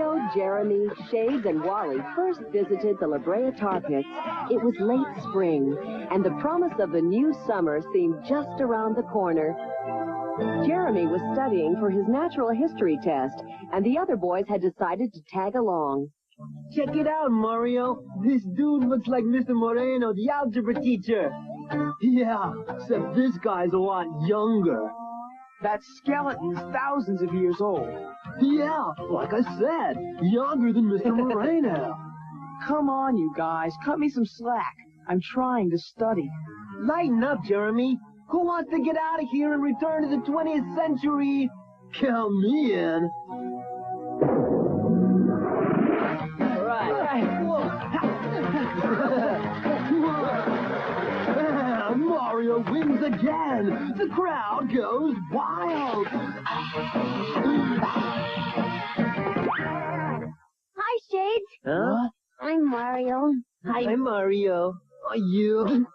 Mario, Jeremy, Shades, and Wally first visited the La Brea Tar Pits, it was late spring, and the promise of the new summer seemed just around the corner. Jeremy was studying for his natural history test, and the other boys had decided to tag along. Check it out, Mario. This dude looks like Mr. Moreno, the algebra teacher. Yeah, except this guy's a lot younger. That skeleton's thousands of years old. Yeah, like I said, younger than Mr. Moreno. Come on, you guys. Cut me some slack. I'm trying to study. Lighten up, Jeremy. Who wants to get out of here and return to the 20th century? Count me in. All right. Mario wins again. The crowd goes wild. Hi, Shades. Huh? I'm Mario. Hi, Mario. Are you?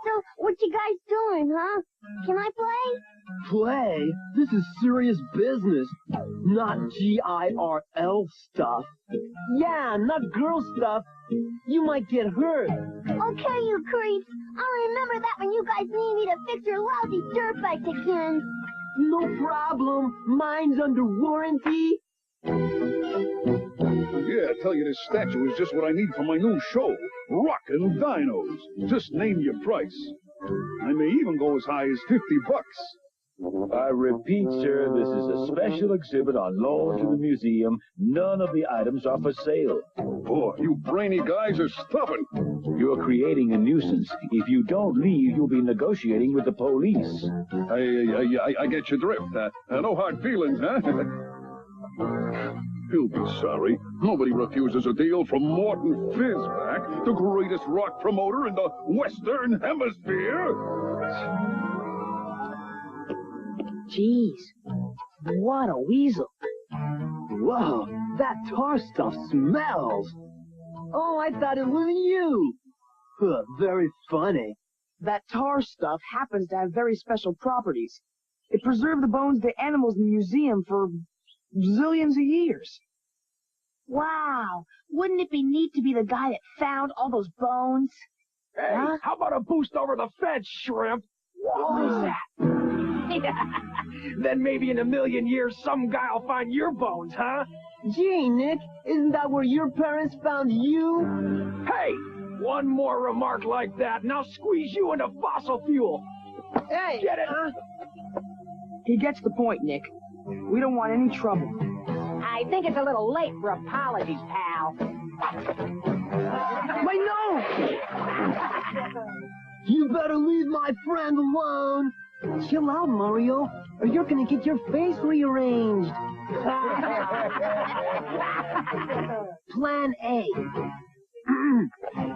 So, what you guys doing, huh? Can I play? Play? This is serious business. Not GIRL stuff. Yeah, not girl stuff. You might get hurt. Okay, you creeps. I'll remember that when you guys need me to fix your lousy dirt bikes again. No problem. Mine's under warranty. Yeah, I tell you, this statue is just what I need for my new show, Rockin' Dinos. Just name your price. I may even go as high as $50. I repeat, sir, this is a special exhibit on loan to the museum. None of the items are for sale. Boy, you brainy guys are stubborn. You're creating a nuisance. If you don't leave, you'll be negotiating with the police. I get your drift. No hard feelings, huh? He'll be sorry. Nobody refuses a deal from Morton Fizzback, the greatest rock promoter in the Western Hemisphere. Jeez, what a weasel. Whoa, that tar stuff smells. Oh, I thought it was you. Very funny. That tar stuff happens to have very special properties. It preserved the bones of the animals in the museum for zillions of years. Wow, wouldn't it be neat to be the guy that found all those bones? Hey, huh? How about a boost over the fence, shrimp? What was that? Then maybe in a million years, some guy'll find your bones, huh? Gee, Nick, isn't that where your parents found you? Hey, one more remark like that, and I'll squeeze you into fossil fuel. Hey! Get it? Huh? He gets the point, Nick. We don't want any trouble. I think it's a little late for apologies, pal. My nose! You better leave my friend alone. Chill out, Mario, or you're gonna get your face rearranged. Plan A.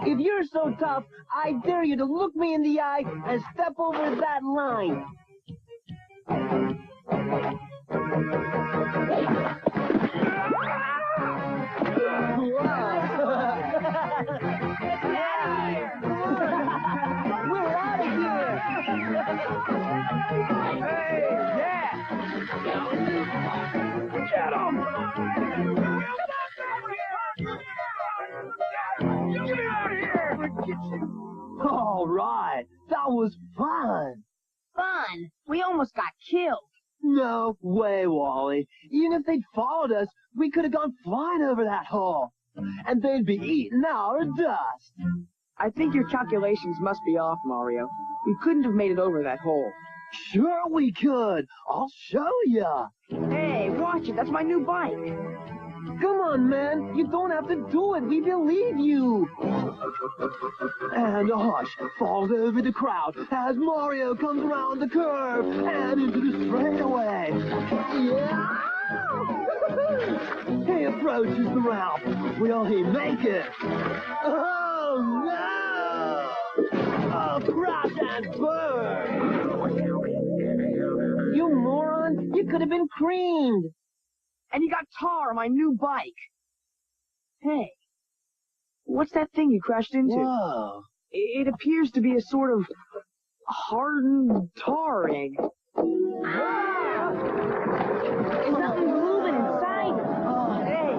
If you're so tough, I dare you to look me in the eye and step over that line. We're out of here! Hey, yeah! Get him! Get out of here! All right, that was fun. Fun? We almost got killed. No way, Wally. Even if they'd followed us, we could have gone flying over that hole. And they'd be eating our dust. I think your calculations must be off, Mario. We couldn't have made it over that hole. Sure we could. I'll show ya. Hey, watch it. That's my new bike. Come on, man. You don't have to do it. We believe you. And a hush falls over the crowd as Mario comes around the curve and into the straightaway. Yeah! He approaches the ramp. Will he make it? Oh, no! Oh, crash and burn! You moron! You could have been creamed! And you got tar on my new bike. Hey, what's that thing you crashed into? Whoa. It appears to be a sort of hardened tar egg. Ah! Something's moving inside. Oh, hey,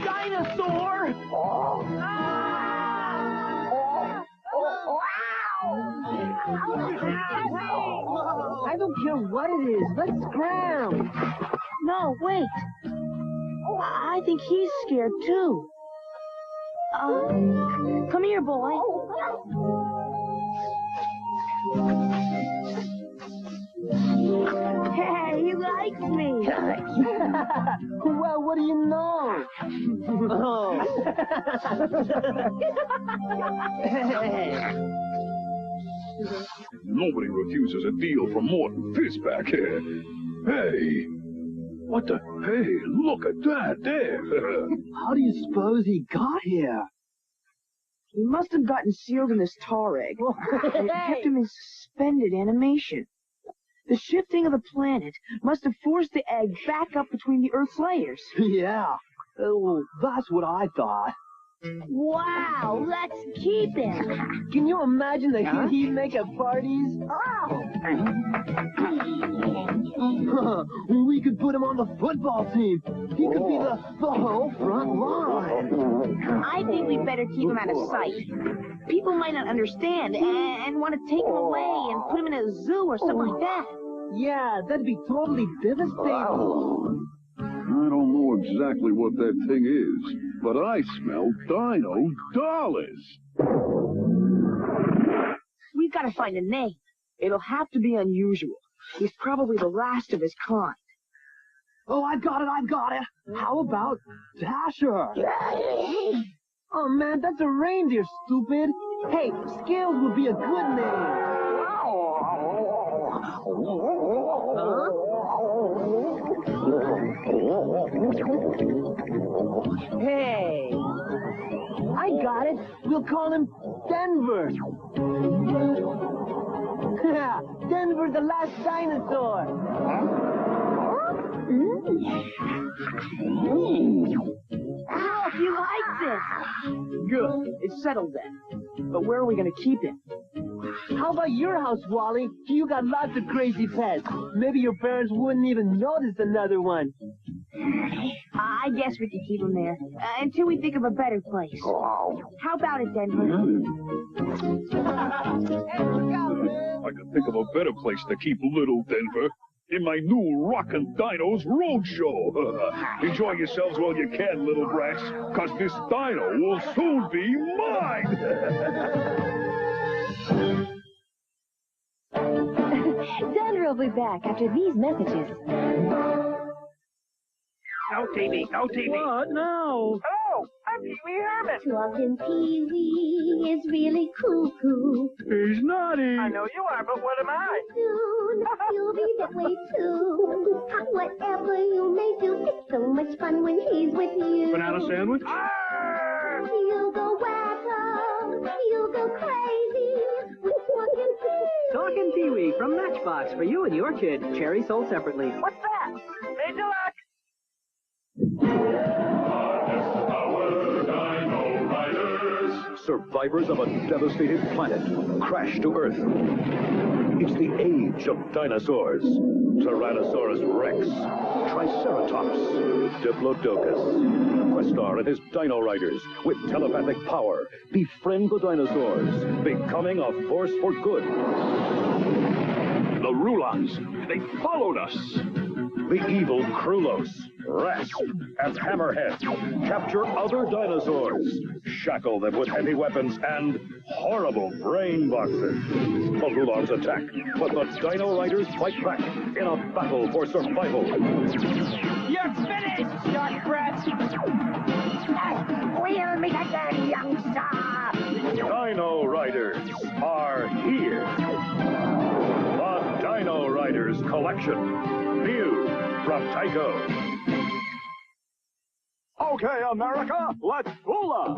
Dinosaur! I don't care what it is. Let's scram. No, wait. I think he's scared too. Come here, boy. Hey, he likes me. Well, what do you know? Oh. Nobody refuses a deal from Morton Fizz back here. Hey, what the? Hey, look at that there. How do you suppose he got here? He must have gotten sealed in this tar egg. And it kept him in suspended animation. The shifting of the planet must have forced the egg back up between the Earth's layers. Yeah. Well, that's what I thought. Wow, let's keep him. Can you imagine the hit he'd make at parties? We could put him on the football team. He could be the whole front line. I think we'd better keep him out of sight. People might not understand and want to take him away and put him in a zoo or something like that. Yeah, that'd be totally devastating. I don't know exactly what that thing is, but I smell dino dollars. We've got to find a name. It'll have to be unusual. He's probably the last of his kind. Oh, I've got it. How about Dasher? Oh, man, that's a reindeer, stupid. Hey, Scales would be a good name. Hey, I got it. We'll call him Denver. Denver the Last Dinosaur. Oh, you like this? Good. It's settled then. But where are we going to keep him? How about your house, Wally? You got lots of crazy pets. Maybe your parents wouldn't even notice another one. I guess we could keep him there until we think of a better place. How about it, Denver? I can think of a better place to keep little Denver. In my new Rockin' Dinos Roadshow. Enjoy yourselves while you can, little brats, because this dino will soon be mine. Denver will be back after these messages. No TV, no TV. What? No. Oh, I'm Pee-wee Herman. Talking Pee-wee is really cuckoo. He's naughty. I know you are, but what am I? Soon you'll be that way too. Whatever you may do, it's so much fun when he's with you. Banana sandwich? You'll go wacko, you'll go crazy with Talking Pee-wee. Talking Pee-wee from Matchbox for you and your kid. Cherry sold separately. What's that? Major luck. Survivors of a devastated planet crash to Earth. It's the age of dinosaurs. Tyrannosaurus Rex, Triceratops, Diplodocus. Questar and his Dino Riders, with telepathic power, befriend the dinosaurs, becoming a force for good. The Rulons, they followed us. The evil Krulos, Rasp, and Hammerhead capture other dinosaurs, shackle them with heavy weapons and horrible brain boxes. The Rulons attack, but the Dino Riders fight back in a battle for survival. You're finished, short breath! We'll meet again, youngster! Dino Riders are here. The Dino Riders Collection. New from Tyco. Okay, America, let's hula.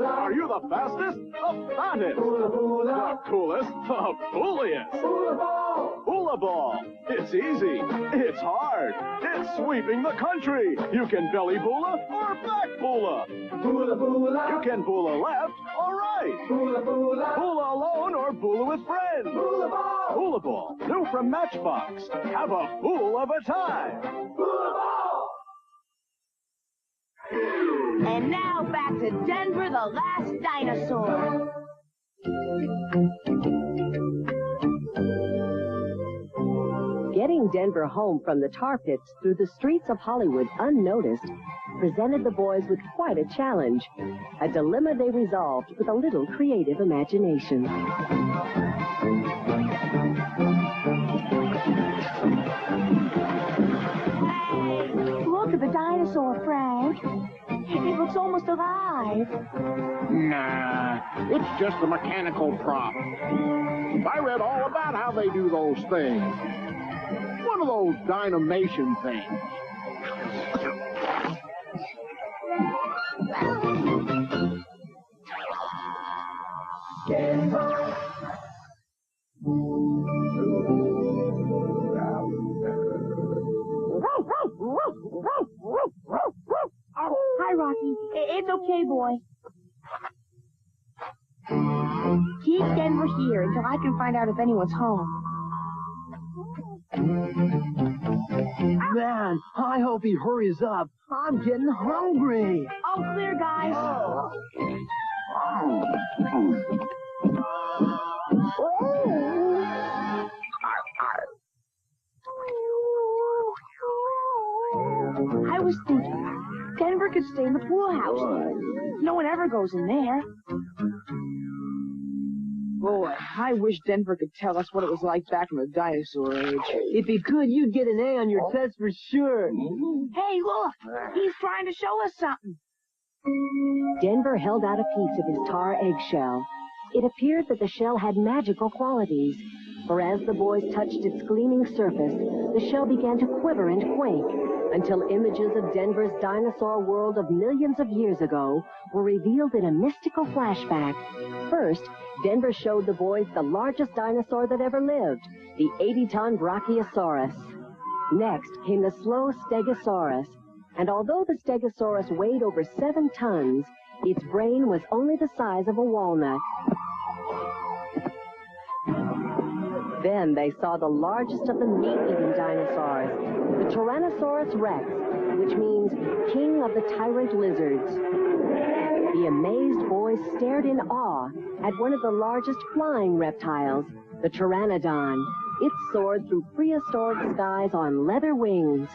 Are you the fastest? The fattest? The coolest? The bulliest? Hula ball. It's easy. It's hard. It's sweeping the country. You can belly bula or back bula. You can bula left or right. Bula alone or bula with friends. Hula ball. New from Matchbox. Have a fool of a time. And now back to Denver, the last dinosaur. Getting Denver home from the tar pits through the streets of Hollywood unnoticed presented the boys with quite a challenge, a dilemma they resolved with a little creative imagination. Look at the dinosaur, Frank. It looks almost alive. Nah, it's just a mechanical prop. I read all about how they do those things. One of those Dailymotion things. Hi, Rocky. It's okay, boy. Keep Denver here until I can find out if anyone's home. Man, I hope he hurries up. I'm getting hungry. All clear, guys. I was thinking, Denver could stay in the pool house. No one ever goes in there. Boy, I wish Denver could tell us what it was like back in the dinosaur age. If he could, you'd get an A on your test for sure. Hey, look! He's trying to show us something. Denver held out a piece of his tar eggshell. It appeared that the shell had magical qualities, for as the boys touched its gleaming surface, the shell began to quiver and quake, until images of Denver's dinosaur world of millions of years ago were revealed in a mystical flashback. First, Denver showed the boys the largest dinosaur that ever lived, the 80-ton Brachiosaurus. Next came the slow Stegosaurus, and although the Stegosaurus weighed over 7 tons, its brain was only the size of a walnut. Then they saw the largest of the meat-eating dinosaurs, the Tyrannosaurus rex, which means king of the tyrant lizards. The amazed boys stared in awe at one of the largest flying reptiles, the Pteranodon. It soared through prehistoric skies on leather wings.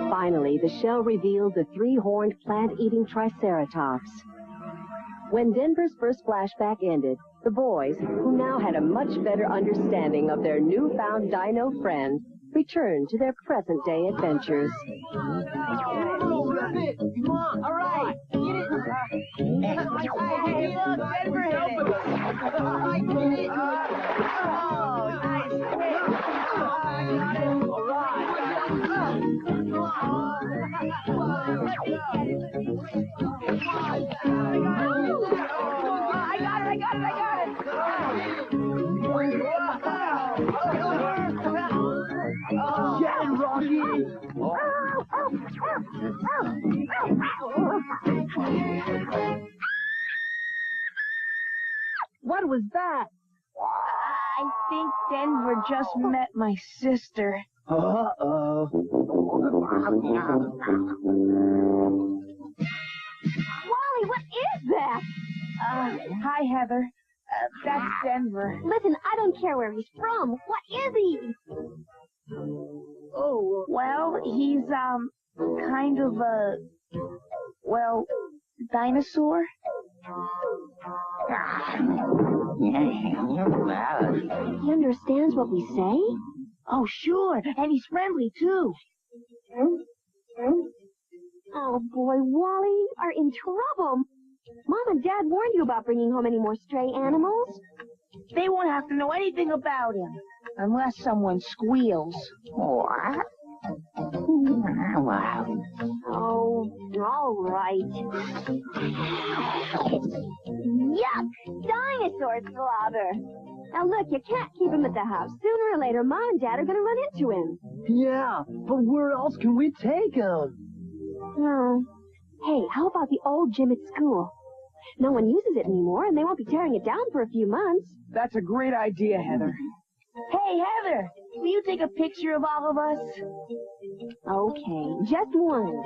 Finally, the shell revealed the 3-horned plant-eating Triceratops. When Denver's first flashback ended, the boys, who now had a much better understanding of their newfound dino friend, returned to their present-day adventures. All right, get it. Hey, look, Denver hit it. Oh, nice hit. All right. I got it. Get it, Rocky! What was that? I think Denver just met my sister. Uh-oh. Wally, what is that? Hi, Heather. That's Denver. Listen, I don't care where he's from. What is he? Oh, well, he's, kind of a, well, dinosaur. He understands what we say? Oh, sure, and he's friendly, too. Oh, boy, Wally, you are in trouble. Mom and Dad warned you about bringing home any more stray animals. They won't have to know anything about him, unless someone squeals. Oh, all right. Yuck! Dinosaur slobber! Now look, you can't keep him at the house. Sooner or later, Mom and Dad are going to run into him. Yeah, but where else can we take him? Oh. Hey, how about the old gym at school? No one uses it anymore, and they won't be tearing it down for a few months. That's a great idea, Heather. Hey, Heather, will you take a picture of all of us? Okay, just one.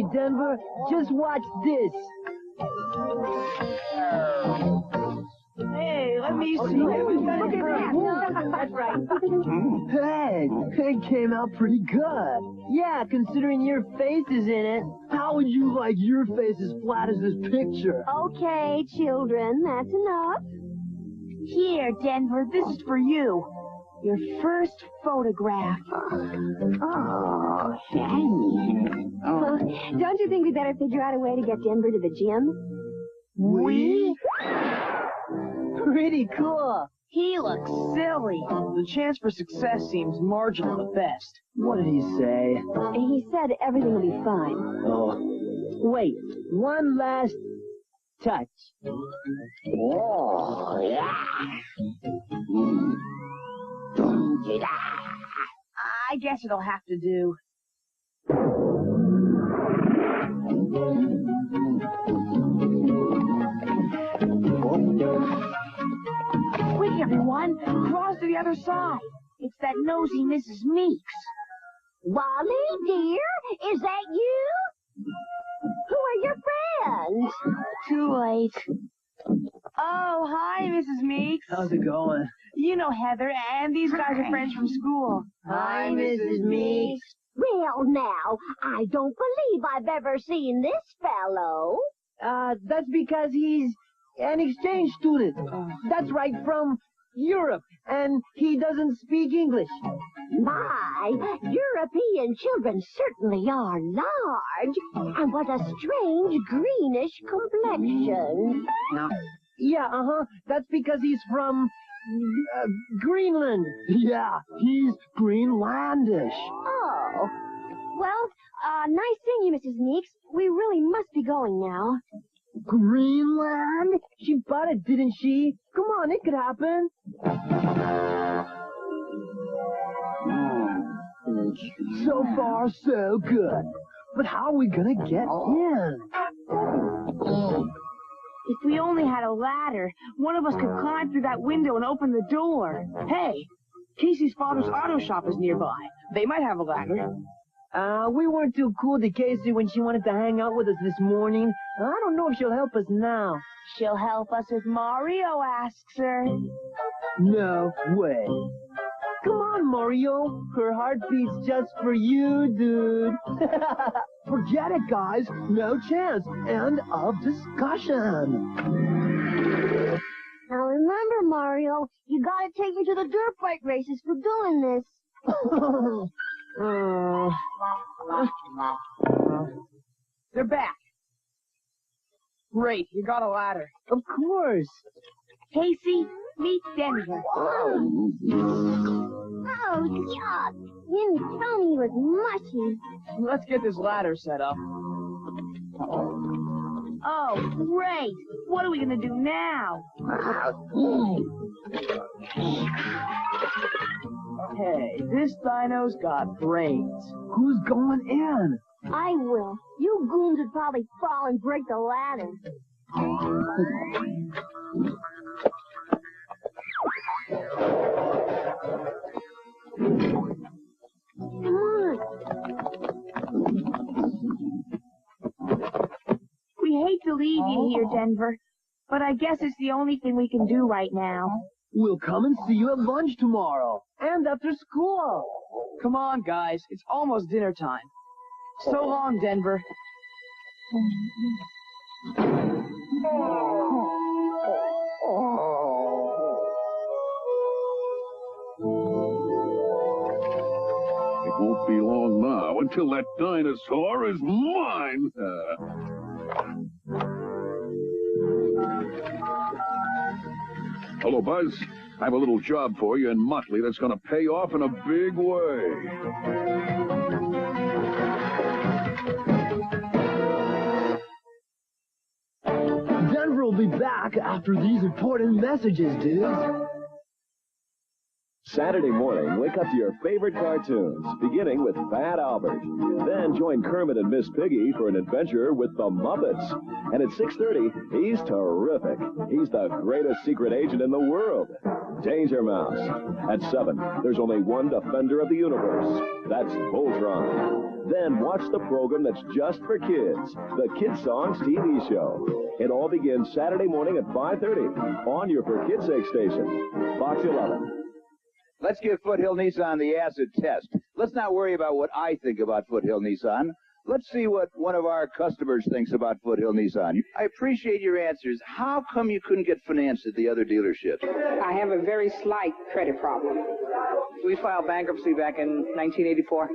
worry, Denver. Just watch this. Hey, let me see. Look at that. That's right. Hey, it came out pretty good. Yeah, considering your face is in it, how would you like your face as flat as this picture? Okay, children, that's enough. Here, Denver, this is for you. Your first photograph. Oh, thanks. Don't you think we better figure out a way to get Denver to the gym? We? Pretty cool. He looks silly. The chance for success seems marginal at best. What did he say? He said everything will be fine. Oh, wait, one last touch. Oh, yeah. I guess it'll have to do. Quick, everyone! Cross to the other side. It's that nosy Mrs. Meeks. Wally, dear, is that you? Who are your friends? Too late. Oh, hi, Mrs. Meeks. How's it going? You know Heather, and these guys are friends from school. Hi, Mrs. Meeks. Well, now, I don't believe I've ever seen this fellow. That's because he's an exchange student. That's right, from Europe, and he doesn't speak English. My, European children certainly are large, and what a strange greenish complexion. Yeah, that's because he's from Greenland. Yeah, he's Greenlandish. Oh. Well, nice seeing you, Mrs. Meeks. We really must be going now. Greenland? She bought it, didn't she? Come on, it could happen. So far, so good. But how are we gonna get in? If we only had a ladder, one of us could climb through that window and open the door. Hey, Casey's father's auto shop is nearby. They might have a ladder. We weren't too cool to Casey when she wanted to hang out with us this morning. I don't know if she'll help us now. She'll help us if Mario asks her. No way. Come on, Mario. Her heart beats just for you, dude. Forget it, guys. No chance. End of discussion. Now remember, Mario, you gotta take me to the dirt bike races for doing this. They're back. Great, you got a ladder. Of course. Casey, meet Denver. Oh, yuck. You didn't tell me he was mushy. Let's get this ladder set up. Oh, great. What are we going to do now? Hey, this dino's got brains. Who's going in? I will. You goons would probably fall and break the ladder. Come on. We hate to leave you here, Denver, but I guess it's the only thing we can do right now. We'll come and see you at lunch tomorrow. And after school. Come on, guys. It's almost dinner time. So long, Denver. It won't be long now until that dinosaur is mine. Hello, Buzz. I have a little job for you in Motley that's going to pay off in a big way. Denver will be back after these important messages, dudes. Saturday morning, wake up to your favorite cartoons, beginning with Fat Albert. Then join Kermit and Miss Piggy for an adventure with the Muppets. And at 6:30, he's terrific. He's the greatest secret agent in the world. Danger Mouse. At 7, there's only one defender of the universe. That's Voltron. Then watch the program that's just for kids, the Kid Songs TV show. It all begins Saturday morning at 5:30 on your For Kids Sake station, Fox 11. Let's give Foothill Nissan the acid test. Let's not worry about what I think about Foothill Nissan. Let's see what one of our customers thinks about Foothill Nissan. I appreciate your answers. How come you couldn't get financed at the other dealerships? I have a very slight credit problem. We filed bankruptcy back in 1984.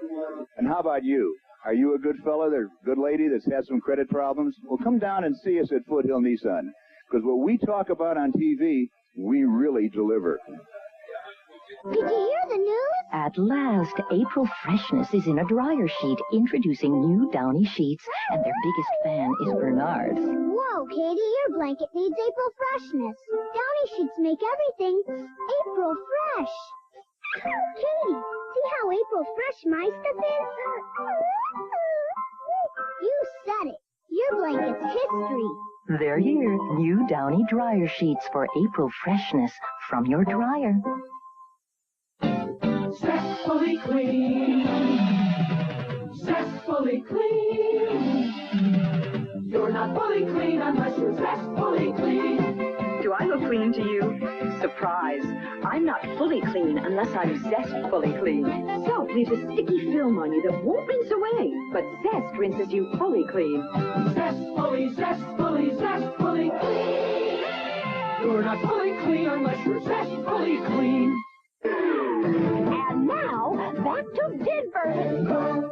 And how about you? Are you a good fella, a good lady that's had some credit problems? Well, come down and see us at Foothill Nissan. Because what we talk about on TV, we really deliver. Did you hear the news? At last, April Freshness is in a dryer sheet, introducing new Downy sheets, and their biggest fan is Bernard's. Whoa, Katie, your blanket needs April Freshness. Downy sheets make everything April Fresh. Katie, see how April Fresh my stuff is? You said it. Your blanket's history. They're here, new Downy dryer sheets for April Freshness from your dryer. Zestfully clean. Zestfully clean. You're not fully clean unless you're zestfully clean. Do I look clean to you? Surprise. I'm not fully clean unless I'm zestfully clean. Soap leaves a sticky film on you that won't rinse away, but Zest rinses you fully clean. Zestfully, zestfully, zestfully clean. You're not fully clean unless you're zestfully clean. And now, back to Denver.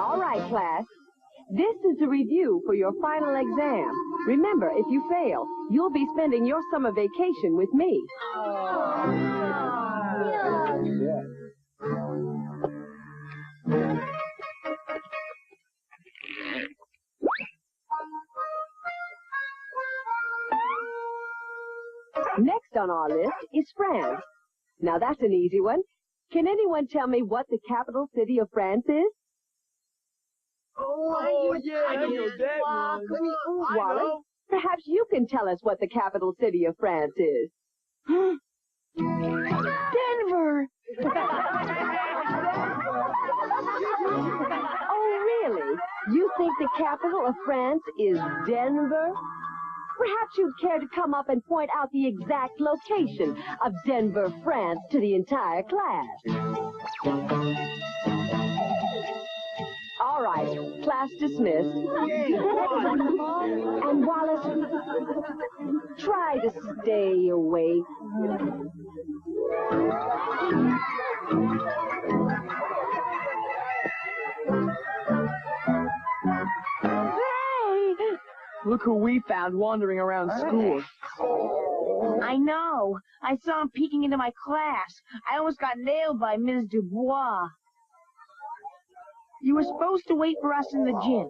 All right, class. This is a review for your final exam. Remember, if you fail, you'll be spending your summer vacation with me. Next on our list is France. Now that's an easy one. Can anyone tell me what the capital city of France is? Oh, yeah, I know that one. Wally, perhaps you can tell us what the capital city of France is. Denver! Oh, really? You think the capital of France is Denver? Perhaps you'd care to come up and point out the exact location of Denver, France to the entire class. All right, class dismissed. And Wallace, try to stay awake. Look who we found wandering around school. I know. I saw him peeking into my class. I almost got nailed by Ms. Dubois. You were supposed to wait for us in the gym.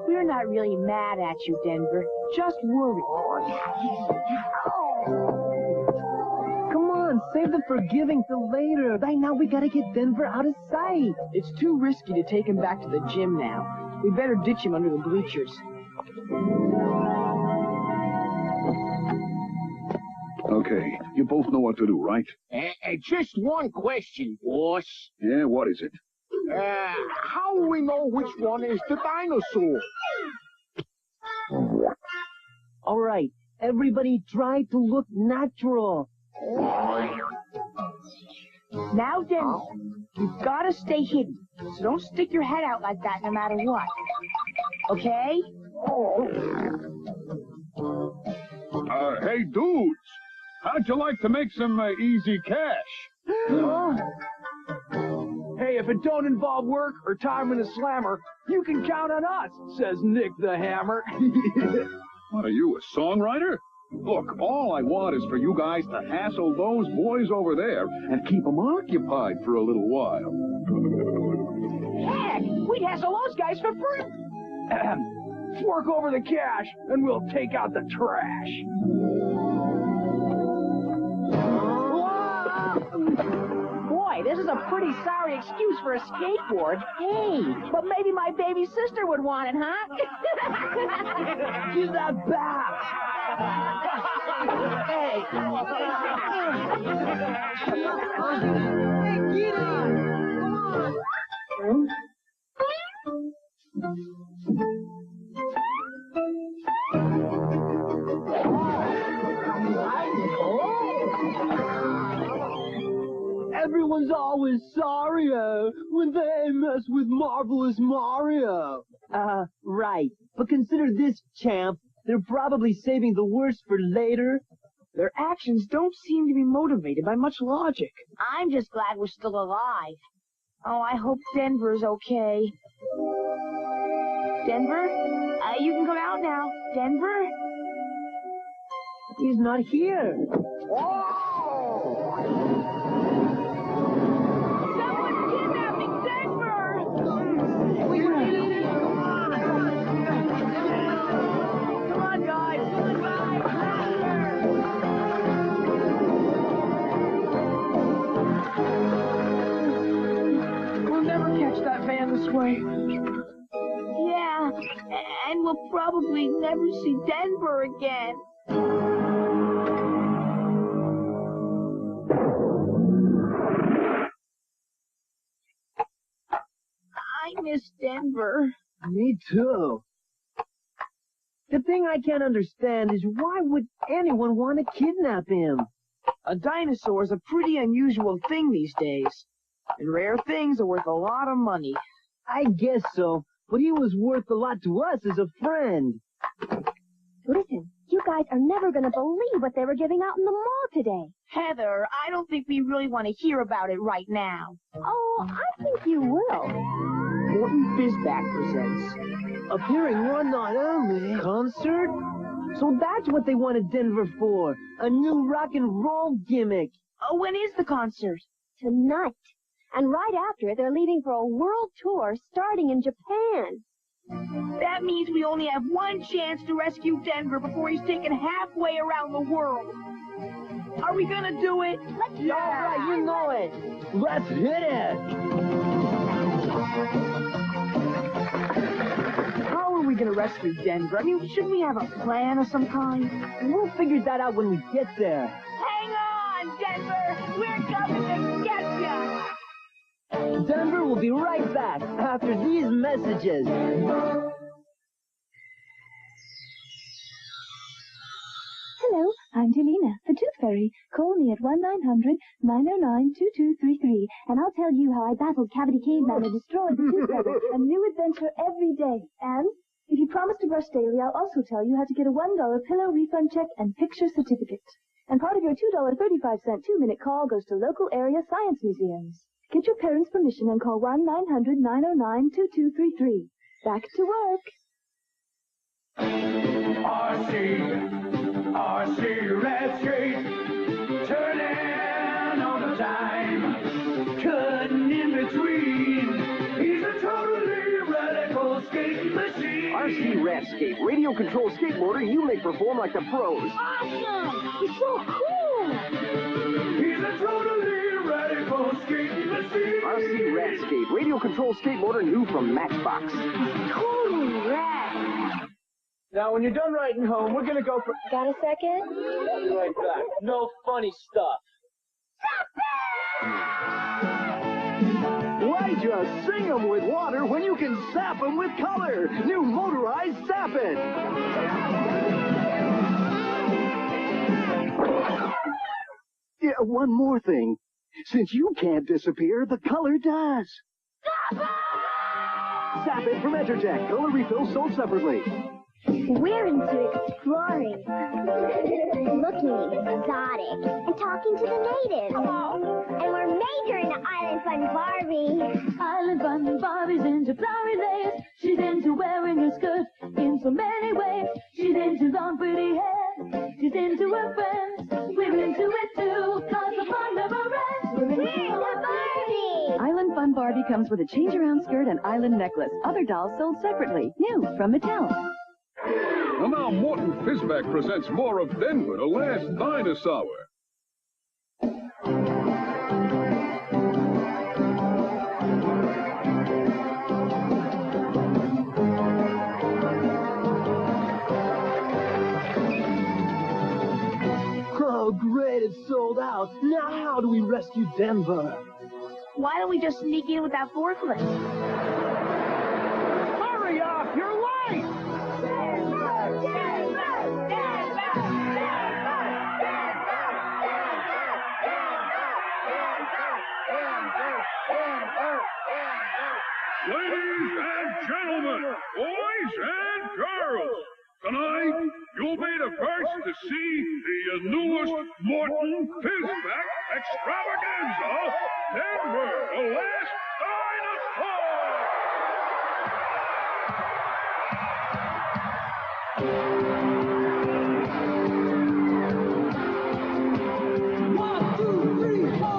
We're not really mad at you, Denver. Just worried. Come on, save the forgiving till later. Right now we gotta get Denver out of sight. It's too risky to take him back to the gym now. We better ditch him under the bleachers. Okay, you both know what to do, right? Just one question, boss. Yeah, what is it? How will we know which one is the dinosaur? All right, everybody try to look natural. Now, Denver, you've got to stay hidden. So don't stick your head out like that no matter what. Okay? Hey, dudes, how'd you like to make some easy cash? Hey, if it don't involve work or time in the slammer, you can count on us, says Nick the Hammer. What are you, a songwriter? Look, all I want is for you guys to hassle those boys over there and keep them occupied for a little while. Heck, we'd hassle those guys for free. Fork over the cash, and we'll take out the trash. Boy, this is a a pretty sorry excuse for a skateboard. Hey, but maybe my baby sister would want it, huh? Give that back! Hey! Hey, get on! Come on! Everyone's always sorry when they mess with Marvelous Mario. Right. But consider this, champ. They're probably saving the worst for later. Their actions don't seem to be motivated by much logic. I'm just glad we're still alive. Oh, I hope Denver's okay. Denver? You can come out now. Denver? He's not here. Someone's kidnapping Denver! Come on, guys. We'll never catch that van this way. Yeah, and we'll probably never see Denver again. I miss Denver. Me too. The thing I can't understand is why would anyone want to kidnap him? A dinosaur is a pretty unusual thing these days, and rare things are worth a lot of money. I guess so, but he was worth a lot to us as a friend. Listen, you guys are never going to believe what they were giving out in the mall today. Heather, I don't think we really want to hear about it right now. Oh, I think you will. Morton Fizback presents Appearing one night only. Concert? So that's what they wanted Denver for. A new rock and roll gimmick. Oh, when is the concert? Tonight. And right after it, they're leaving for a world tour starting in Japan. That means we only have one chance to rescue Denver before he's taken halfway around the world. Are we gonna do it? Let's go! All right, you know it. Let's hit it. How are we gonna rescue Denver? I mean, shouldn't we have a plan of some kind? We'll figure that out when we get there. Hang on, Denver! We're coming to get ya! Denver will be right back after these messages. Hello, I'm Jelena, the Tooth Fairy. Call me at 1-900-909-2233, and I'll tell you how I battled Cavity Caveman and destroyed the Tooth Fairy. A new adventure every day. And if you promise to brush daily, I'll also tell you how to get a $1 pillow refund check and picture certificate. And part of your $2.35 2-minute call goes to local area science museums. Get your parents' permission and call 1-900-909-2233. Back to work. RC Red Skate, turning on the time, cutting in between. He's a totally radical skate machine. RC Red Skate, radio control skateboarder you make perform like the pros. Awesome! He's so cool! He's a totally radical skate machine. RC Red Skate, radio control skateboarder new from Matchbox. Totally rad! Now, when you're done writing home, we're gonna go for... Got a second? I'll be right back. No funny stuff. Why just sing 'em with water when you can sap 'em with color? New motorized Sap It! Yeah, one more thing. Since you can't disappear, the color does. Sap It from Entertech. Color refills sold separately. We're into exploring, looking exotic, and talking to the natives. And we're majoring in Island Fun Barbie. Island Fun Barbie's into flowery lace. She's into wearing her skirt in so many ways. She's into long pretty hair. She's into her friends. We're into it too, 'cause the fun never ends. We're into Barbie! Island Fun Barbie comes with a change-around skirt and island necklace. Other dolls sold separately. New from Mattel. Well, now Morton Fizback presents more of Denver, the Last Dinosaur. Oh, great, it's sold out. Now how do we rescue Denver? Why don't we just sneak in with that forklift? Hurry up! You're late! Ladies and gentlemen, boys and girls, tonight you'll be the first to see the newest Morton Fizback extravaganza, Denver, the Last Dinosaur! 1, 2, 3, 4.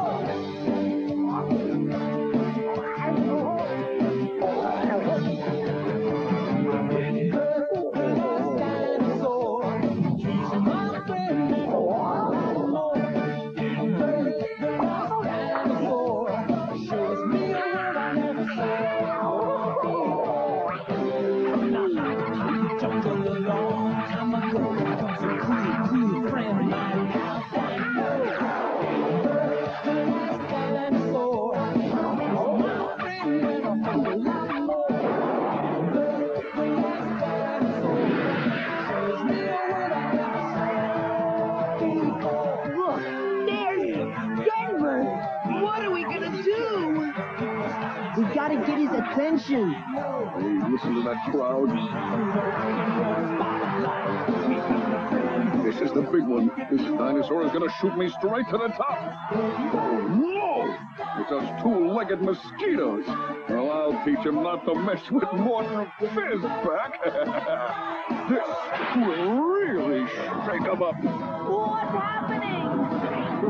We gotta get his attention. Hey, listen to that crowd. This is the big one. This dinosaur is gonna shoot me straight to the top. Whoa! It's those two-legged mosquitoes. Well, I'll teach him not to mess with Morton Fizback. This will really shake him up. What's happening?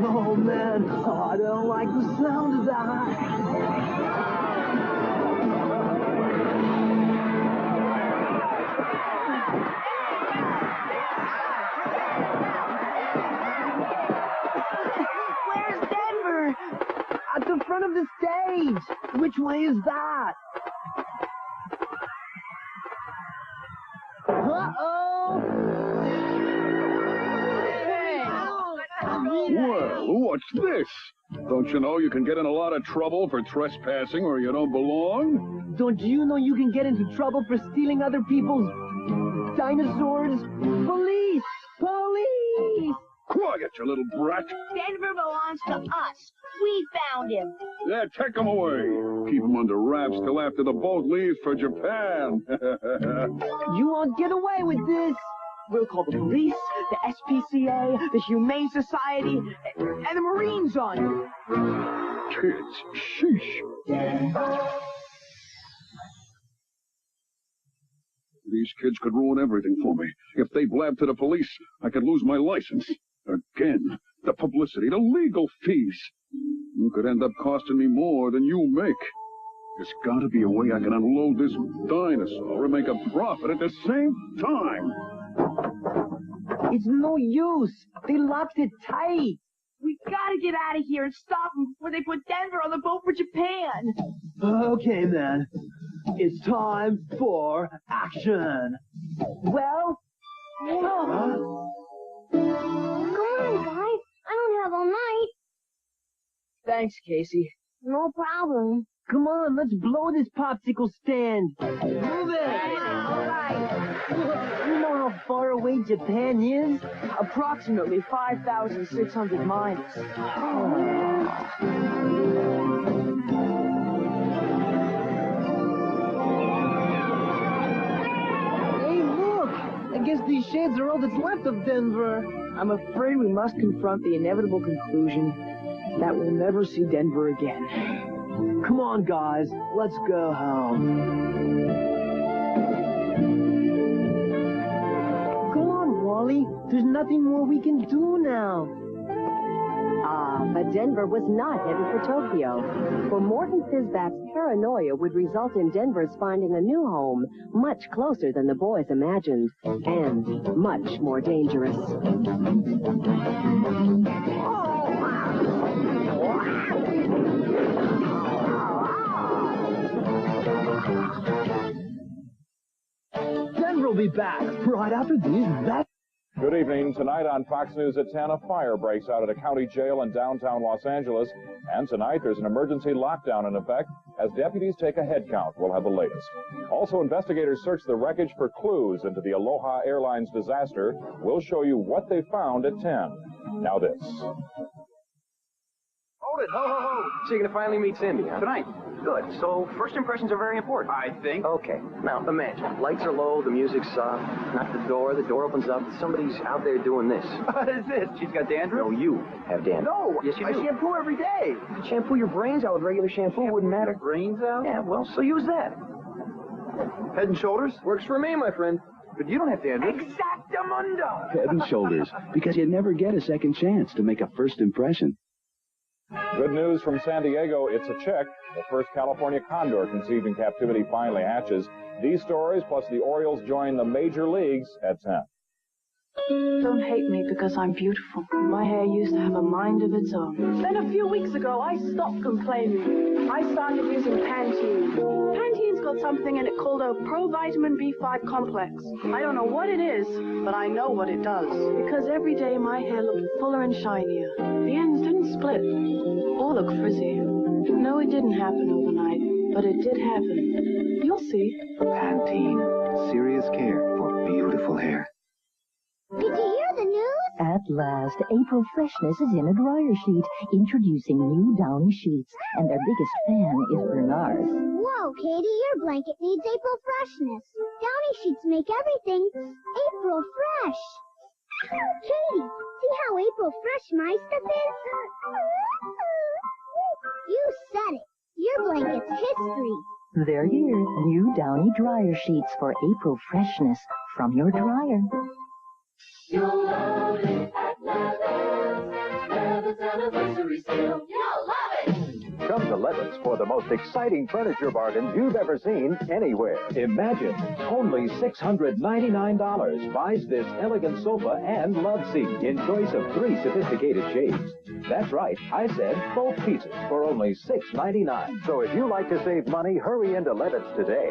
Oh, man. Oh, I don't like the sound of that. Where's Denver? At the front of the stage. Which way is that? Uh-oh! Well, what's this? Don't you know you can get in a lot of trouble for trespassing where you don't belong? Don't you know you can get into trouble for stealing other people's dinosaurs? Police! Police! Quiet, you little brat. Denver belongs to us. We found him. Yeah, take him away. Keep him under wraps till after the boat leaves for Japan. You won't get away with this. We'll call the police, the SPCA, the Humane Society, and the Marines on you. Kids, sheesh. These kids could ruin everything for me. If they blab to the police, I could lose my license. Again, the publicity, the legal fees. You could end up costing me more than you make. There's got to be a way I can unload this dinosaur and make a profit at the same time. It's no use. They locked it tight. We gotta get out of here and stop them before they put Denver on the boat for Japan. Okay, man. It's time for action. Well, Come on, guys. I don't have all night. Thanks, Casey. No problem. come on, let's blow this popsicle stand. Move it. All right. You know how far away Japan is? Approximately 5,600 miles. Hey, look! I guess these shades are all that's left of Denver. I'm afraid we must confront the inevitable conclusion that we'll never see Denver again. Come on, guys. Let's go home. Come on, Wally. There's nothing more we can do now. Ah, but Denver was not headed for Tokyo. For Morton Fizback's paranoia would result in Denver's finding a new home, much closer than the boys imagined, and much more dangerous. Denver will be back right after these back. Good evening. Tonight on Fox News at 10, a fire breaks out at a county jail in downtown Los Angeles. And tonight, there's an emergency lockdown in effect as deputies take a head count. We'll have the latest. Also, investigators search the wreckage for clues into the Aloha Airlines disaster. We'll show you what they found at 10. Now this. Hold it. Ho, ho, ho. So you're going to finally meet Cindy, huh? Tonight. Good. So first impressions are very important. I think. Okay. Now, imagine. Lights are low, the music's soft. Knock the door opens up. Somebody's out there doing this. What is this? She's got dandruff? No, you have dandruff. No. Yes, you do. I shampoo every day. You shampoo your brains out with regular shampoo. Wouldn't matter. Brains out? Yeah, well, so use that. Head and Shoulders? Works for me, my friend. But you don't have dandruff. Exactamundo! Head and Shoulders. Because you never get a second chance to make a first impression. Good news from San Diego, it's a chick. The first California condor conceived in captivity finally hatches. These stories, plus the Orioles join the major leagues at 10. Don't hate me because I'm beautiful. My hair used to have a mind of its own. Then a few weeks ago, I stopped complaining. I started using Pantene. Pantene's got something in it called a provitamin B5 complex. I don't know what it is, but I know what it does. Because every day my hair looked fuller and shinier. The ends didn't split or look frizzy. No, it didn't happen overnight, but it did happen. You'll see. Pantene. Serious care for beautiful hair. Did you hear the news? At last, April Freshness is in a dryer sheet, introducing new Downy sheets, and their biggest fan is Bernard's. Whoa, Katie, your blanket needs April Freshness. Downy sheets make everything April Fresh. Katie, see how April Fresh my stuff is? You said it. Your blanket's history. They're here, new Downy dryer sheets for April Freshness from your dryer. You'll love it at Levitt's anniversary sale. You'll love it! Come to Levitt's for the most exciting furniture bargains you've ever seen anywhere. Imagine, only $699 buys this elegant sofa and love seat in choice of 3 sophisticated shades. That's right, I said both pieces for only $699. So if you like to save money, hurry into Levitt's today.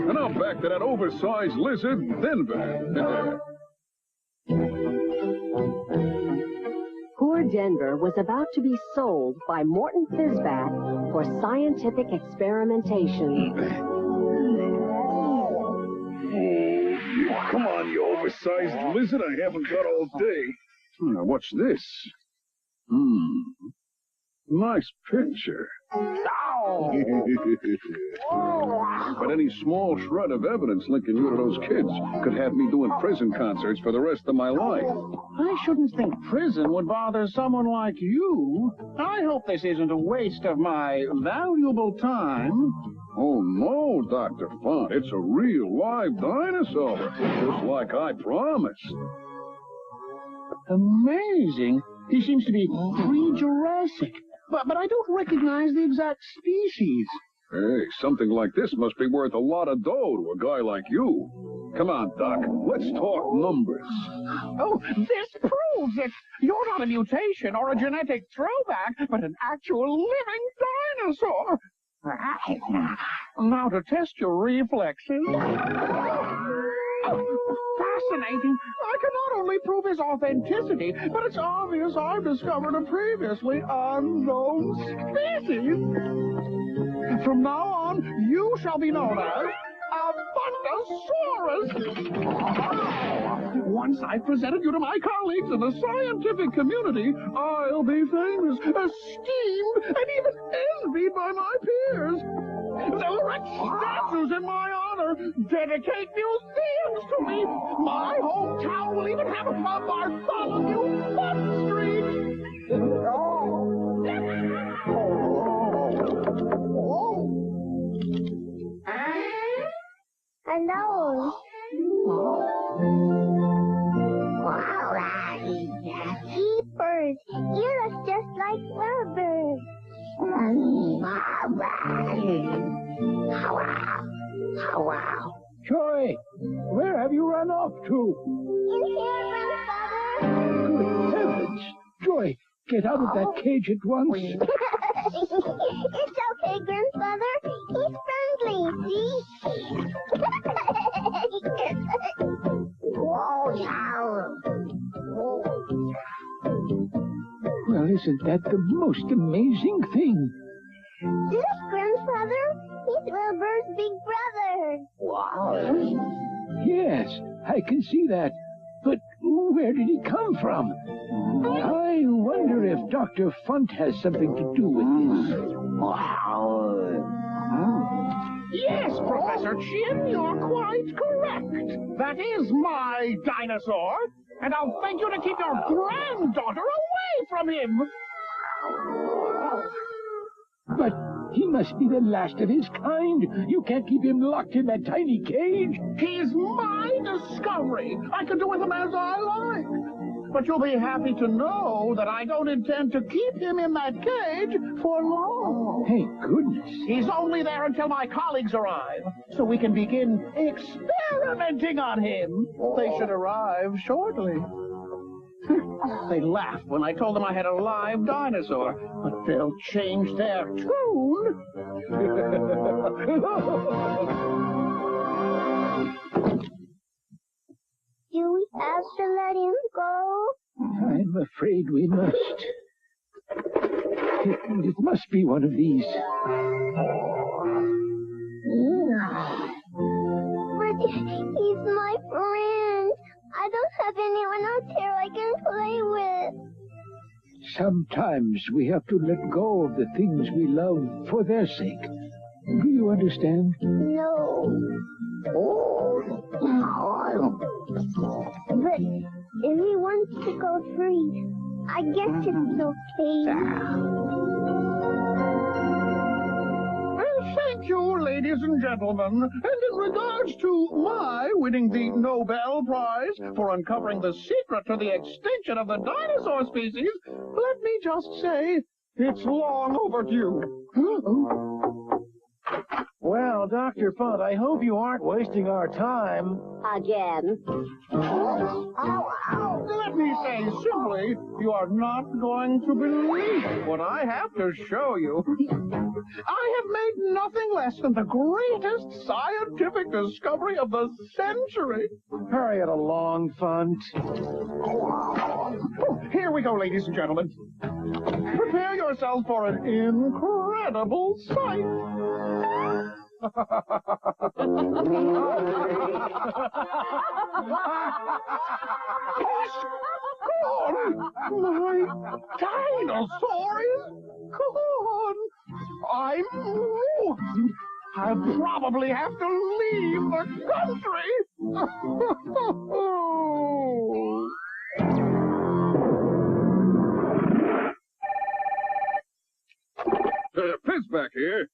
And now back to that oversized lizard, Denver. Poor Denver was about to be sold by Morton Fizback for scientific experimentation. Oh, come on, you oversized lizard. I haven't got all day. What's this? Nice picture. But any small shred of evidence linking you to those kids could have me doing prison concerts for the rest of my life. I shouldn't think prison would bother someone like you. I hope this isn't a waste of my valuable time. Oh, no, Dr. Font. It's a real live dinosaur, just like I promised. Amazing. He seems to be pre-Jurassic. But I don't recognize the exact species. Hey, something like this must be worth a lot of dough to a guy like you. Come on, Doc, let's talk numbers. Oh, this proves that you're not a mutation or a genetic throwback, but an actual living dinosaur. Now to test your reflexes. Fascinating. I can not only prove his authenticity, but it's obvious I've discovered a previously unknown species. From now on, you shall be known as Abundosaurus. Once I've presented you to my colleagues in the scientific community, I'll be famous, esteemed, and even envied by my peers. They'll erect statues in my honor, dedicate museums to me. My hometown will even have a Bartholomew Button Street. Hello. Keepers, you look just like Wilbur. Joy, where have you run off to? In here, Grandfather. Good heavens. Joy, get out of that cage at once. It's okay, Grandfather. He's friendly. see? Well, isn't that the most amazing thing? Look, Grandfather. He's Wilbur's big brother. Wow. Yes, I can see that. But where did he come from? I wonder if Dr. Funt has something to do with this. Yes, Professor Chin, you're quite correct. That is my dinosaur, and I'll beg you to keep your granddaughter away from him. But he must be the last of his kind. You can't keep him locked in that tiny cage. He's my discovery. I can do with him as I like. But you'll be happy to know that I don't intend to keep him in that cage for long. Thank goodness. He's only there until my colleagues arrive, so we can begin experimenting on him. They should arrive shortly. They laughed when I told them I had a live dinosaur, but they'll change their tune. Do we have to let him go? I'm afraid we must. It must be one of these. But he's my friend. I don't have anyone else here I can play with. Sometimes we have to let go of the things we love for their sake. Do you understand? No. But if he wants to go free, I guess it's okay. Thank you, ladies and gentlemen. And in regards to my winning the Nobel Prize for uncovering the secret to the extinction of the dinosaur species, let me just say it's long overdue. Well, Dr. Funt, I hope you aren't wasting our time. Again. Let me say simply, you are not going to believe what I have to show you. I have made nothing less than the greatest scientific discovery of the century. Hurry it along, Funt. Here we go, ladies and gentlemen. Prepare yourselves for an incredible sight. My dinosaur is gone. I'm ruined. I'll probably have to leave the country. Fizz back here.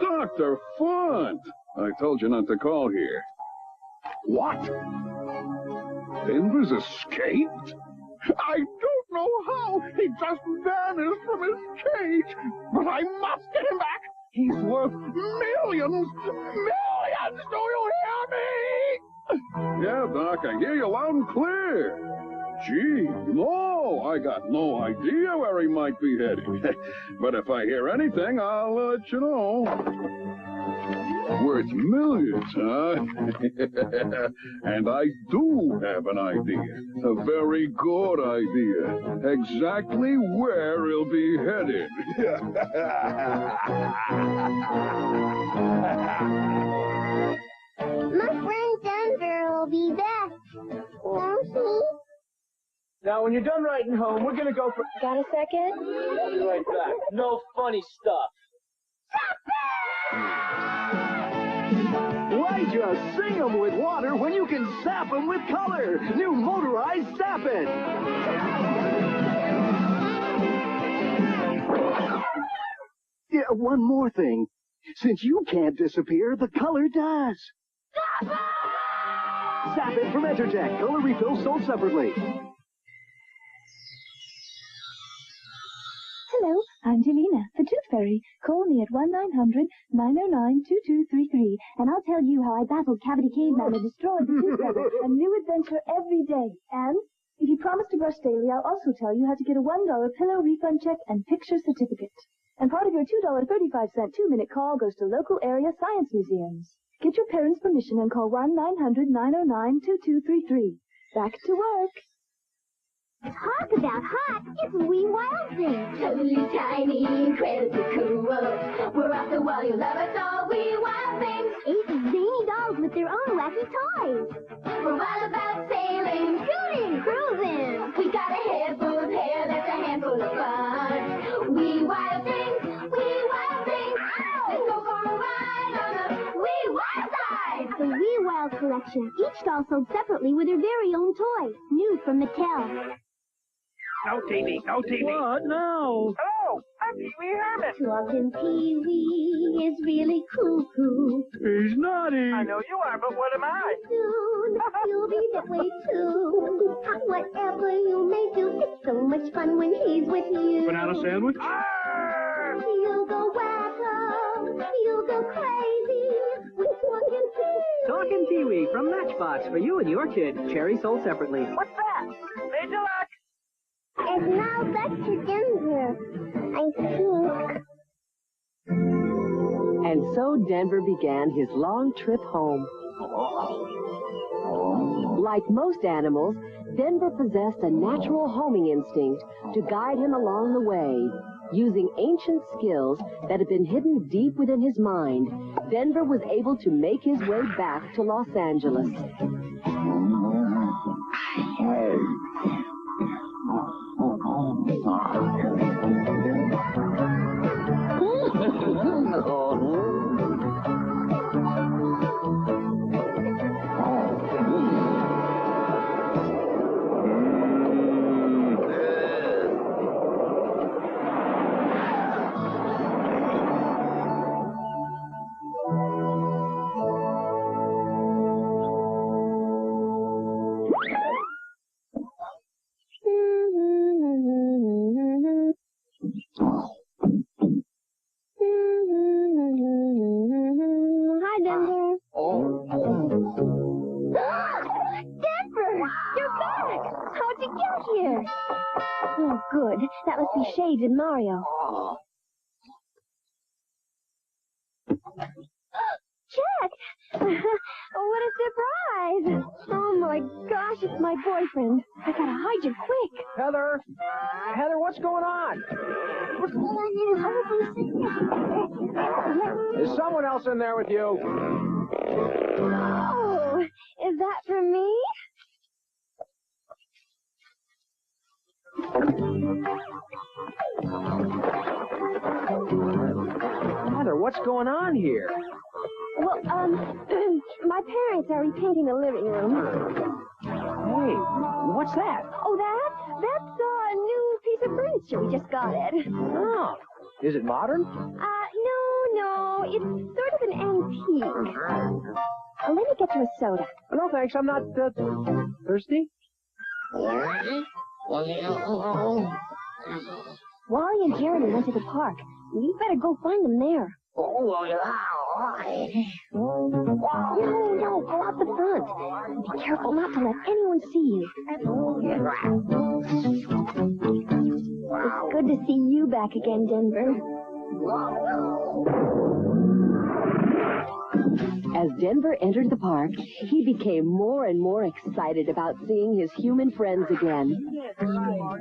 Dr. Funt! I told you not to call here. What? Denver's escaped? I don't know how. He just vanished from his cage. But I must get him back. He's worth millions. Millions! Do you hear me? Yeah, Doc, I hear you loud and clear. Gee, no, I got no idea where he might be heading. But if I hear anything, I'll let you know. Worth millions, huh? And I do have an idea. A very good idea. Exactly where he'll be headed. My friend Denver will be back. Won't he? Now, when you're done writing home, we're going to go for... Got a second? I'll be right back. No funny stuff. Why just sing them with water when you can sap them with color? New motorized Sap It. Yeah, one more thing. Since you can't disappear, the color does. Sap It from Entertech. Color refills sold separately. Hello, I'm Jelena, the Tooth Fairy. Call me at 1-900-909-2233, and I'll tell you how I battled Cavity Caveman and destroyed the Tooth Fairy. A new adventure every day. And if you promise to brush daily, I'll also tell you how to get a $1 pillow refund check and picture certificate. And part of your $2.35 2-minute call goes to local area science museums. Get your parents' permission and call 1-900-909-2233. Back to work. Talk about hot, it's Wee Wild Things. Totally tiny, incredibly cool. We're off the wall, you'll love us all. Wee Wild Things. 8 zany dolls with their own wacky toys. We're all about sailing, Shooting, cruising. we got a head full of hair that's a handful of fun. Wee Wild Things, Wee Wild Things. Let's go for a ride on the Wee Wild side. The Wee Wild collection, each doll sold separately with their very own toy. New from Mattel. No TV, no TV. What? No. Hello, I'm Pee-wee Herman. Talking Pee-wee is really cuckoo. He's naughty. I know you are, but what am I? Soon you'll be that way too. Whatever you may do, it's so much fun when he's with you. Banana sandwich? You'll go wacko, you'll go crazy with Talking Pee-wee. Talking Pee-wee from Matchbox for you and your kid. Cherry sold separately. What's that? Major luck. And now back to Denver, I think. And so Denver began his long trip home. Like most animals, Denver possessed a natural homing instinct to guide him along the way. Using ancient skills that had been hidden deep within his mind, Denver was able to make his way back to Los Angeles. Hi, Denver. Denver, you're back. How'd you get here? Oh, good. That must be Shades and Mario. Jack! What a surprise! Oh my gosh, it's my boyfriend. I gotta hide you quick. Heather! Heather, what's going on? Is someone else in there with you? Oh, is that for me? Heather, what's going on here? Well, my parents are repainting the living room. Hey, what's that? Oh, that's a new piece of furniture. We just got it. Oh, is it modern? No, it's sort of an antique. Let me get you a soda. No, thanks, I'm not thirsty. Wally and Jeremy went to the park. You better go find them there. No, go out the front. Be careful not to let anyone see you. It's good to see you back again, Denver. As Denver entered the park, he became more and more excited about seeing his human friends again.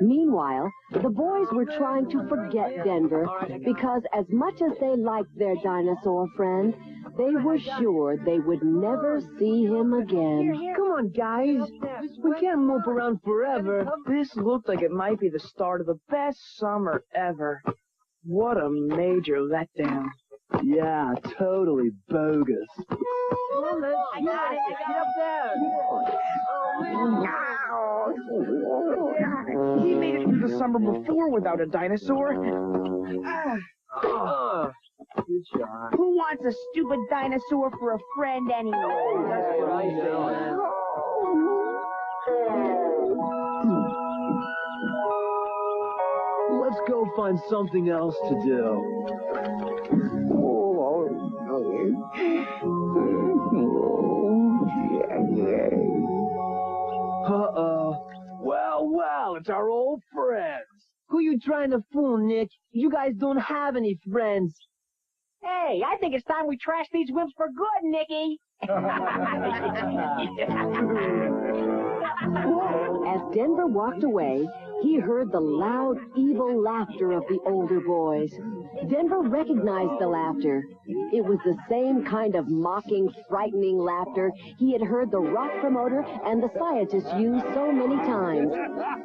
Meanwhile, the boys were trying to forget Denver because as much as they liked their dinosaur friend, they were sure they would never see him again. Come on, guys. We can't mope around forever. This looked like it might be the start of the best summer ever. What a major letdown. Yeah, totally bogus. I got it. Get up there. He made it through the summer before without a dinosaur. Good job. Who wants a stupid dinosaur for a friend anyway? That's what I say. Let's go find something else to do. Uh-oh. Well, it's our old friends. Who you trying to fool, Nick? You guys don't have any friends. Hey, I think it's time we trash these wimps for good, Nicky. As Denver walked away, he heard the loud, evil laughter of the older boys. Denver recognized the laughter. It was the same kind of mocking, frightening laughter he had heard the rock promoter and the scientists use so many times.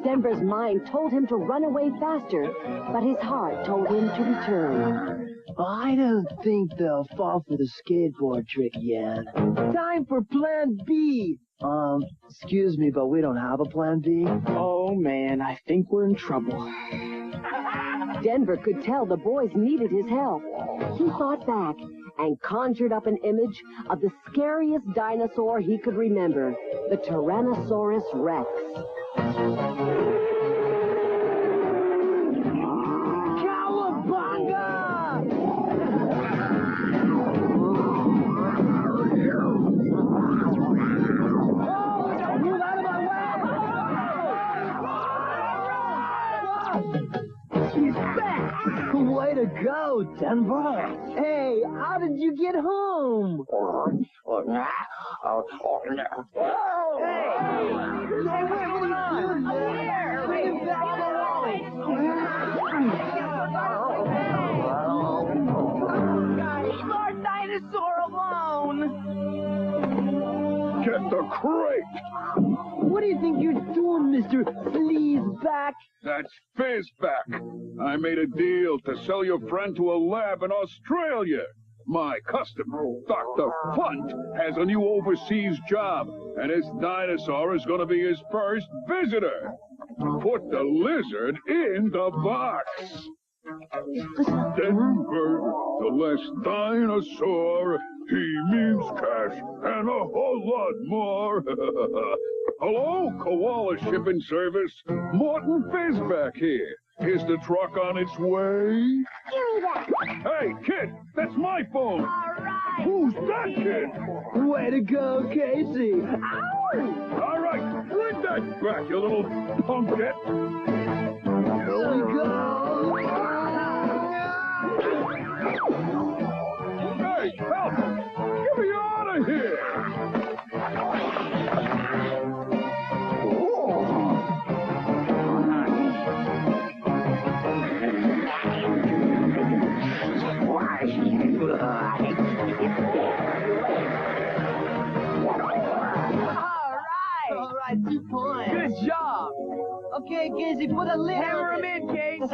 Denver's mind told him to run away faster, but his heart told him to return. I don't think they'll fall for the skateboard trick yet. Time for plan B. Excuse me, but we don't have a plan B. Oh, man, I think we're in trouble. Denver could tell the boys needed his help. He thought back and conjured up an image of the scariest dinosaur he could remember, the Tyrannosaurus Rex. Way to go, Denver. Hey, how did you get home? Leave our dinosaur alone. Get the crate! What do you think you're doing, Mr. Flea's-back? That's Fizzback. I made a deal to sell your friend to a lab in Australia. My customer, Dr. Funt, has a new overseas job, and his dinosaur is going to be his first visitor. Put the lizard in the box. Denver, the last dinosaur, he means cash and a whole lot more. Hello, Koala Shipping Service. Morton Fizzback here. Is the truck on its way? Give me that. Hey, kid, that's my phone. All right. Who's that kid? Way to go, Casey. All right, bring that back, you little punkette. Here we go. Hey, help! Get me out of here! All right, 2 points. Good job. Okay, Casey, put a lid Hammer on him in, Case.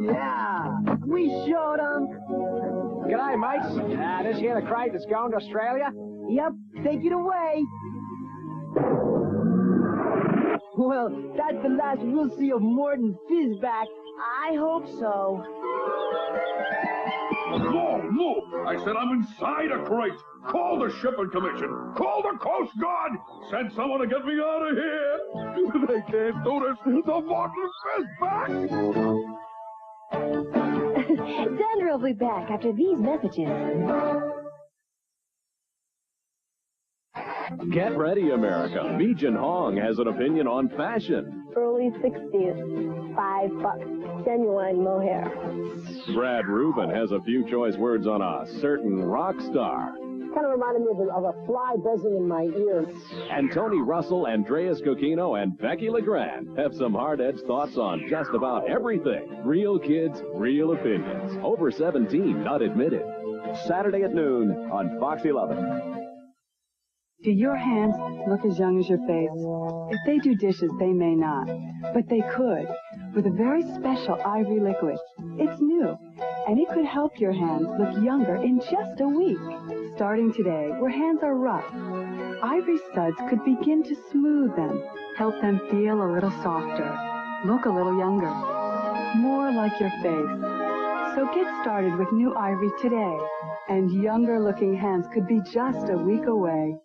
Yeah, we showed him. G'day, mates. This here the crate that's going to Australia? Yep, take it away. Well, that's the last we'll see of Morton Fizzback. I hope so. No, I said I'm inside a crate. Call the shipping commission. Call the Coast Guard. Send someone to get me out of here. They can't do this. The Morton Fizzback. Sandra will be back after these messages. Get ready, America. Meejin Hong has an opinion on fashion. Early 60s, $5, genuine mohair. Brad Rubin has a few choice words on a certain rock star. Kind of reminded me of a fly buzzing in my ear. And Tony Russell, Andreas Coquino, and Becky LeGrand have some hard-edged thoughts on just about everything. Real kids, real opinions. Over 17, not admitted. Saturday at noon on Fox 11. Do your hands look as young as your face? If they do dishes, they may not, but they could with a very special ivory liquid. It's new, and it could help your hands look younger in just a week. Starting today, where hands are rough, ivory studs could begin to smooth them, help them feel a little softer, look a little younger, more like your face. So get started with new ivory today, and younger-looking hands could be just a week away.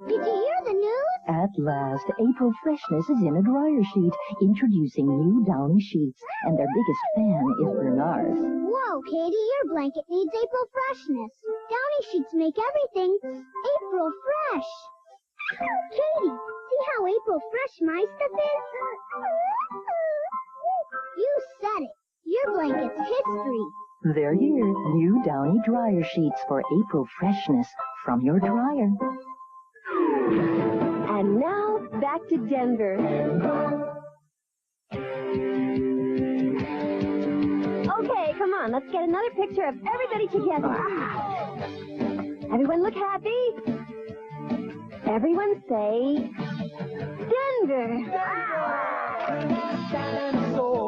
Did you hear the news? At last, April freshness is in a dryer sheet, introducing new Downy sheets, and their biggest fan is Bernard's. Whoa, Katie, your blanket needs April freshness. Downy sheets make everything April fresh. Katie, see how April fresh my stuff is? You said it. Your blanket's history. They're here, new Downy dryer sheets for April freshness from your dryer. And now, back to Denver. Okay, come on, let's get another picture of everybody together. Everyone look happy. Everyone say, Denver. Dinosaur.